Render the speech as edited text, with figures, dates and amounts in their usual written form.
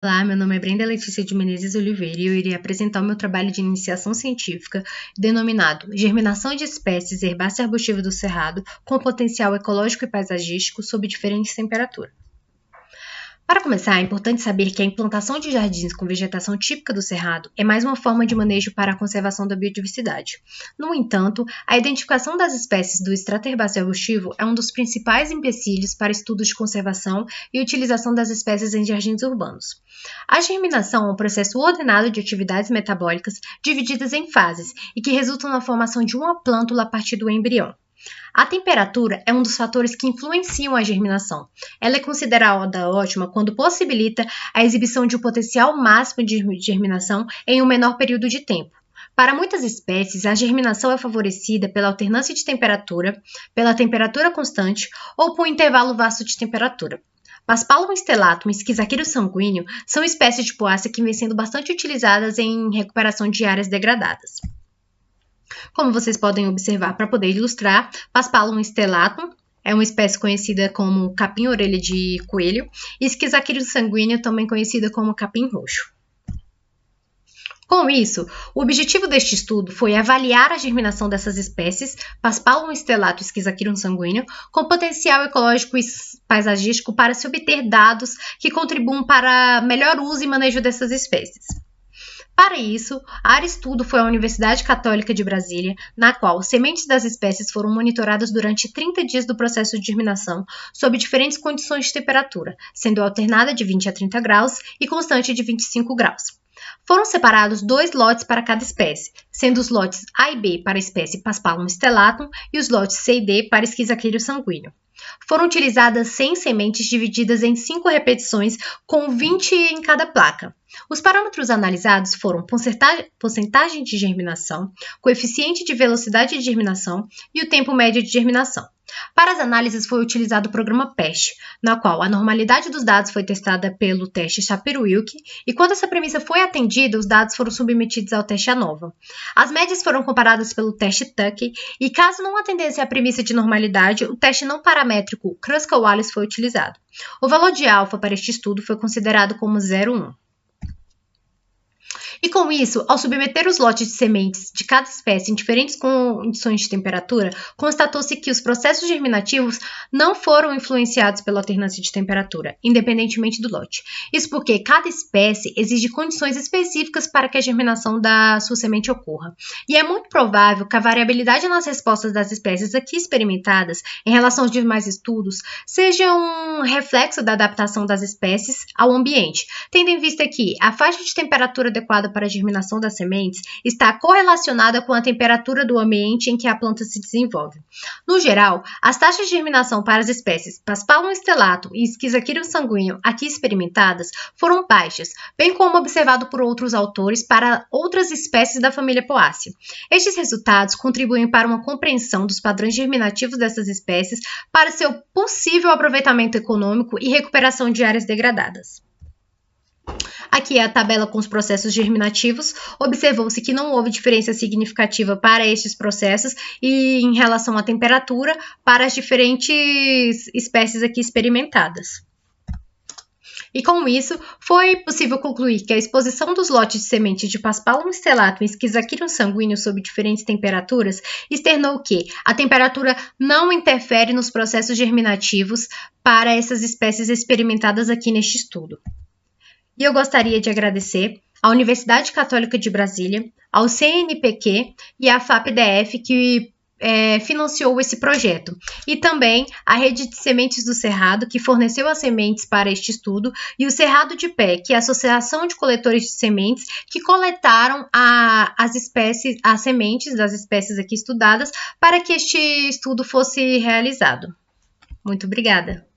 Olá, meu nome é Brenda Letícia de Menezes Oliveira e eu irei apresentar o meu trabalho de iniciação científica denominado Germinação de espécies herbácea arbustiva do cerrado com potencial ecológico e paisagístico sob diferentes temperaturas. Para começar, é importante saber que a implantação de jardins com vegetação típica do cerrado é mais uma forma de manejo para a conservação da biodiversidade. No entanto, a identificação das espécies do estrato herbáceo arbustivo é um dos principais empecilhos para estudos de conservação e utilização das espécies em jardins urbanos. A germinação é um processo ordenado de atividades metabólicas divididas em fases e que resultam na formação de uma plântula a partir do embrião. A temperatura é um dos fatores que influenciam a germinação. Ela é considerada ótima quando possibilita a exibição de um potencial máximo de germinação em um menor período de tempo. Para muitas espécies, a germinação é favorecida pela alternância de temperatura, pela temperatura constante ou por um intervalo vasto de temperatura. Paspalum stellatum e Schizachyrium sanguíneo são espécies de poácea que vêm sendo bastante utilizadas em recuperação de áreas degradadas. Como vocês podem observar, para poder ilustrar, Paspalum stellatum é uma espécie conhecida como capim-orelha de coelho e Schizachyrium sanguíneo, também conhecida como capim roxo. Com isso, o objetivo deste estudo foi avaliar a germinação dessas espécies, Paspalum stellatum e Schizachyrium sanguíneo, com potencial ecológico e paisagístico para se obter dados que contribuam para melhor uso e manejo dessas espécies. Para isso, a área de estudo foi a Universidade Católica de Brasília, na qual sementes das espécies foram monitoradas durante 30 dias do processo de germinação, sob diferentes condições de temperatura, sendo alternada de 20 a 30 graus e constante de 25 graus. Foram separados 2 lotes para cada espécie, sendo os lotes A e B para a espécie Paspalum stellatum e os lotes C e D para Schizachyrium sanguíneo. Foram utilizadas 100 sementes divididas em 5 repetições, com 20 em cada placa. Os parâmetros analisados foram porcentagem de germinação, coeficiente de velocidade de germinação e o tempo médio de germinação. Para as análises foi utilizado o programa PEST, na qual a normalidade dos dados foi testada pelo teste Shapiro-Wilk, e quando essa premissa foi atendida, os dados foram submetidos ao teste ANOVA. As médias foram comparadas pelo teste Tuckey, e caso não atendesse à premissa de normalidade, o teste não paramétrico Kruskal-Wallis foi utilizado. O valor de alfa para este estudo foi considerado como 0,1. E com isso, ao submeter os lotes de sementes de cada espécie em diferentes condições de temperatura, constatou-se que os processos germinativos não foram influenciados pela alternância de temperatura, independentemente do lote. Isso porque cada espécie exige condições específicas para que a germinação da sua semente ocorra. E é muito provável que a variabilidade nas respostas das espécies aqui experimentadas em relação aos demais estudos seja um reflexo da adaptação das espécies ao ambiente, tendo em vista que a faixa de temperatura adequada para a germinação das sementes está correlacionada com a temperatura do ambiente em que a planta se desenvolve. No geral, as taxas de germinação para as espécies Paspalum stellatum e Schizachyrium sanguíneo aqui experimentadas foram baixas, bem como observado por outros autores para outras espécies da família Poaceae. Estes resultados contribuem para uma compreensão dos padrões germinativos dessas espécies para seu possível aproveitamento econômico e recuperação de áreas degradadas. Aqui é a tabela com os processos germinativos. Observou-se que não houve diferença significativa para estes processos e em relação à temperatura para as diferentes espécies aqui experimentadas. E com isso, foi possível concluir que a exposição dos lotes de semente de Paspalum stellatum e Schizachyrium sanguíneo sob diferentes temperaturas externou que a temperatura não interfere nos processos germinativos para essas espécies experimentadas aqui neste estudo. E eu gostaria de agradecer à Universidade Católica de Brasília, ao CNPq e à FAPDF que financiou esse projeto, e também a Rede de Sementes do Cerrado, que forneceu as sementes para este estudo, e o Cerrado de Pé, que é a Associação de Coletores de Sementes, que coletaram as sementes das espécies aqui estudadas para que este estudo fosse realizado. Muito obrigada!